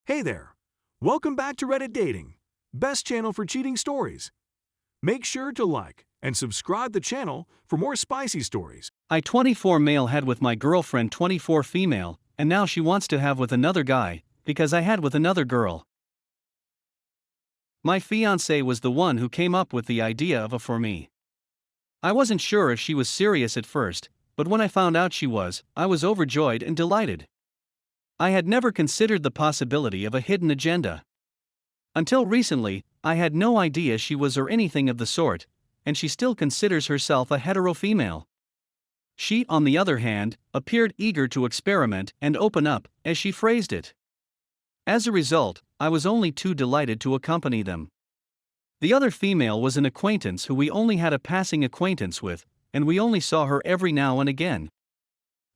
Hey there! Welcome back to Reddit Dating, best channel for cheating stories. Make sure to like and subscribe the channel for more spicy stories. I 24 male had with my girlfriend 24 female, and now she wants to have with another guy, because I had with another girl. My fiancée was the one who came up with the idea of a for me. I wasn't sure if she was serious at first, but when I found out she was, I was overjoyed and delighted. I had never considered the possibility of a hidden agenda. Until recently, I had no idea she was or anything of the sort, and she still considers herself a hetero female. She, on the other hand, appeared eager to experiment and open up, as she phrased it. As a result, I was only too delighted to accompany them. The other female was an acquaintance who we only had a passing acquaintance with, and we only saw her every now and again.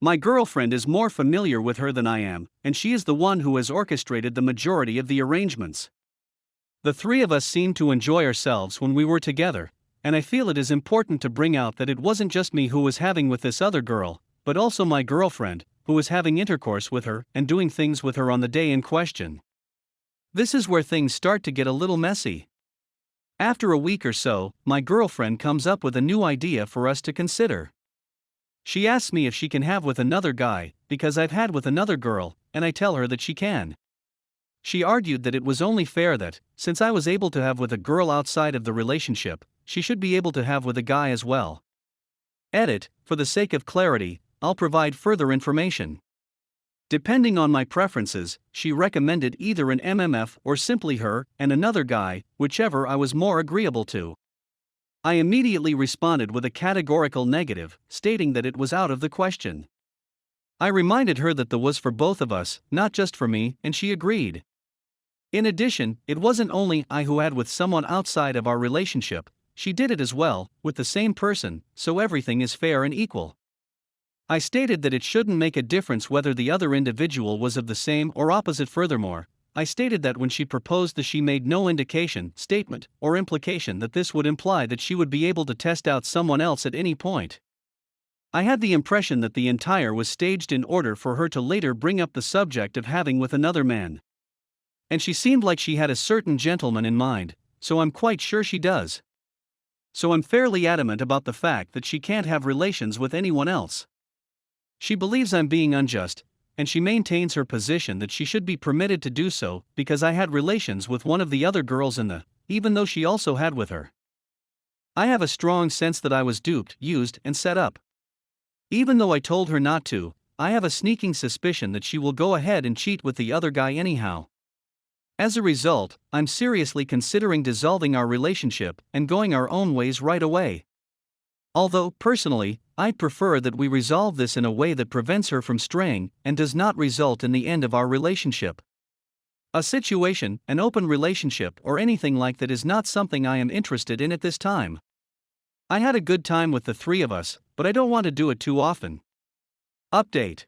My girlfriend is more familiar with her than I am, and she is the one who has orchestrated the majority of the arrangements. The three of us seemed to enjoy ourselves when we were together, and I feel it is important to bring out that it wasn't just me who was having with this other girl, but also my girlfriend, who was having intercourse with her and doing things with her on the day in question. This is where things start to get a little messy. After a week or so, my girlfriend comes up with a new idea for us to consider. She asks me if she can have with another guy, because I've had with another girl, and I tell her that she can. She argued that it was only fair that, since I was able to have with a girl outside of the relationship, she should be able to have with a guy as well. Edit, for the sake of clarity, I'll provide further information. Depending on my preferences, she recommended either an MMF or simply her and another guy, whichever I was more agreeable to. I immediately responded with a categorical negative, stating that it was out of the question. I reminded her that the was for both of us, not just for me, and she agreed. In addition, it wasn't only I who had with someone outside of our relationship, she did it as well, with the same person, so everything is fair and equal. I stated that it shouldn't make a difference whether the other individual was of the same or opposite. Furthermore, I stated that when she proposed that she made no indication, statement, or implication that this would imply that she would be able to test out someone else at any point. I had the impression that the entire was staged in order for her to later bring up the subject of having with another man. And she seemed like she had a certain gentleman in mind, so I'm quite sure she does. So I'm fairly adamant about the fact that she can't have relations with anyone else. She believes I'm being unjust, and she maintains her position that she should be permitted to do so because I had relations with one of the other girls even though she also had with her. I have a strong sense that I was duped, used, and set up. Even though I told her not to, I have a sneaking suspicion that she will go ahead and cheat with the other guy anyhow. As a result, I'm seriously considering dissolving our relationship and going our own ways right away. Although, personally, I'd prefer that we resolve this in a way that prevents her from straying and does not result in the end of our relationship. A situation, an open relationship, or anything like that is not something I am interested in at this time. I had a good time with the three of us, but I don't want to do it too often. Update.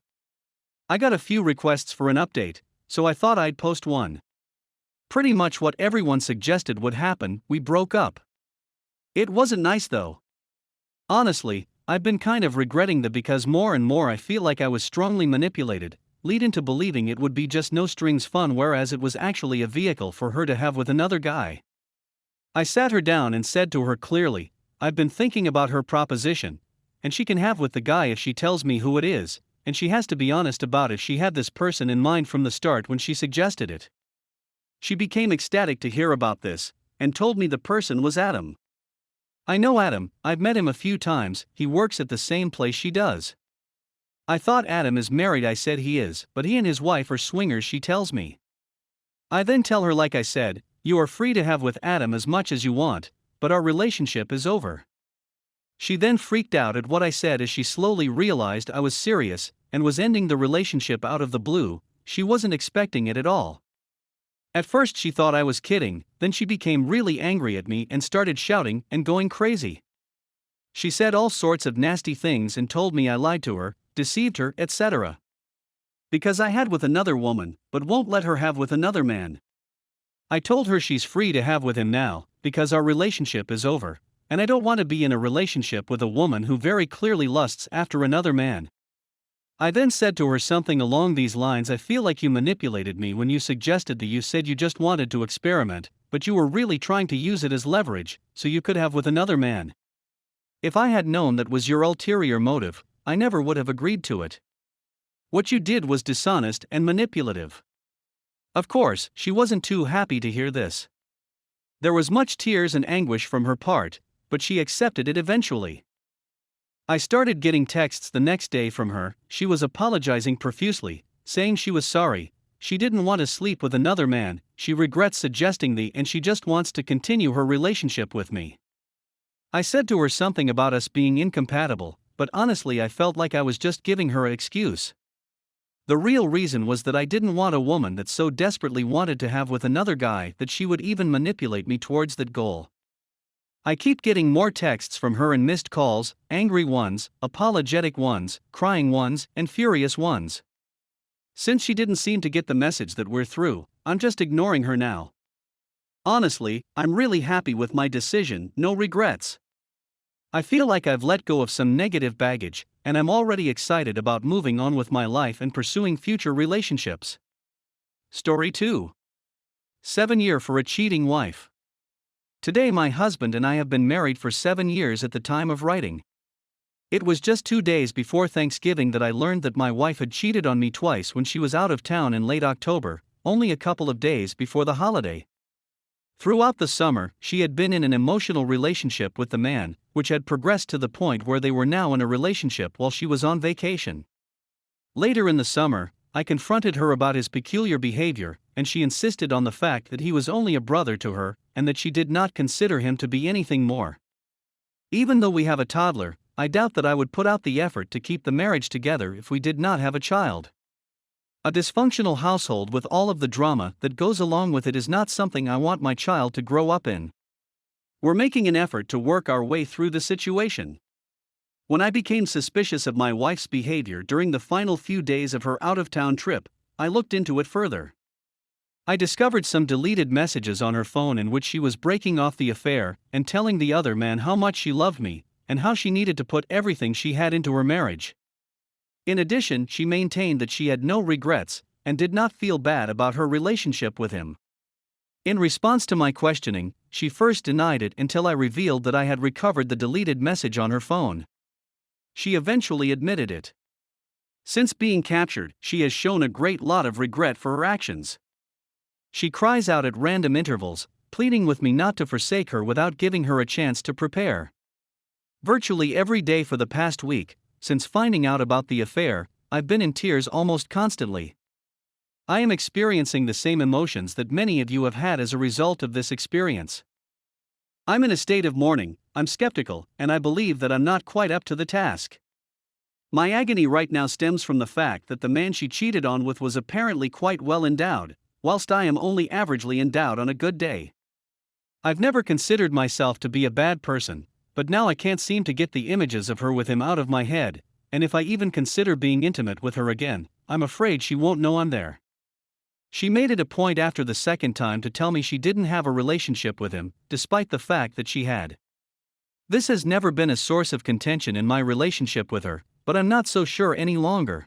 I got a few requests for an update, so I thought I'd post one. Pretty much what everyone suggested would happen, we broke up. It wasn't nice though. Honestly, I've been kind of regretting that because more and more I feel like I was strongly manipulated, lead into believing it would be just no strings fun, whereas it was actually a vehicle for her to have with another guy. I sat her down and said to her clearly, I've been thinking about her proposition, and she can have with the guy if she tells me who it is, and she has to be honest about it. She had this person in mind from the start when she suggested it. She became ecstatic to hear about this, and told me the person was Adam. I know Adam, I've met him a few times, he works at the same place she does. I thought Adam is married. I said he is, but he and his wife are swingers, she tells me. I then tell her, like I said, you are free to have with Adam as much as you want, but our relationship is over. She then freaked out at what I said as she slowly realized I was serious and was ending the relationship out of the blue. She wasn't expecting it at all. At first she thought I was kidding, then she became really angry at me and started shouting and going crazy. She said all sorts of nasty things and told me I lied to her, deceived her, etc. Because I had with another woman, but won't let her have with another man. I told her she's free to have with him now, because our relationship is over, and I don't want to be in a relationship with a woman who very clearly lusts after another man. I then said to her something along these lines: I feel like you manipulated me when you suggested that you said you just wanted to experiment, but you were really trying to use it as leverage, so you could have with another man. If I had known that was your ulterior motive, I never would have agreed to it. What you did was dishonest and manipulative. Of course, she wasn't too happy to hear this. There was much tears and anguish from her part, but she accepted it eventually. I started getting texts the next day from her. She was apologizing profusely, saying she was sorry, she didn't want to sleep with another man, she regrets suggesting the and she just wants to continue her relationship with me. I said to her something about us being incompatible, but honestly I felt like I was just giving her an excuse. The real reason was that I didn't want a woman that so desperately wanted to have with another guy that she would even manipulate me towards that goal. I keep getting more texts from her and missed calls, angry ones, apologetic ones, crying ones, and furious ones. Since she didn't seem to get the message that we're through, I'm just ignoring her now. Honestly, I'm really happy with my decision, no regrets. I feel like I've let go of some negative baggage, and I'm already excited about moving on with my life and pursuing future relationships. Story 2. 7 years for a cheating wife. Today my husband and I have been married for 7 years at the time of writing. It was just 2 days before Thanksgiving that I learned that my wife had cheated on me twice when she was out of town in late October, only a couple of days before the holiday. Throughout the summer, she had been in an emotional relationship with the man, which had progressed to the point where they were now in a relationship while she was on vacation. Later in the summer, I confronted her about his peculiar behavior, and she insisted on the fact that he was only a brother to her, and that she did not consider him to be anything more. Even though we have a toddler, I doubt that I would put out the effort to keep the marriage together if we did not have a child. A dysfunctional household with all of the drama that goes along with it is not something I want my child to grow up in. We're making an effort to work our way through the situation. When I became suspicious of my wife's behavior during the final few days of her out-of-town trip, I looked into it further. I discovered some deleted messages on her phone in which she was breaking off the affair and telling the other man how much she loved me, and how she needed to put everything she had into her marriage. In addition, she maintained that she had no regrets, and did not feel bad about her relationship with him. In response to my questioning, she first denied it until I revealed that I had recovered the deleted message on her phone. She eventually admitted it. Since being captured, she has shown a great lot of regret for her actions. She cries out at random intervals, pleading with me not to forsake her without giving her a chance to prepare. Virtually every day for the past week, since finding out about the affair, I've been in tears almost constantly. I am experiencing the same emotions that many of you have had as a result of this experience. I'm in a state of mourning, I'm skeptical, and I believe that I'm not quite up to the task. My agony right now stems from the fact that the man she cheated on with was apparently quite well endowed, whilst I am only averagely endowed on a good day. I've never considered myself to be a bad person, but now I can't seem to get the images of her with him out of my head, and if I even consider being intimate with her again, I'm afraid she won't know I'm there. She made it a point after the second time to tell me she didn't have a relationship with him, despite the fact that she had. This has never been a source of contention in my relationship with her, but I'm not so sure any longer.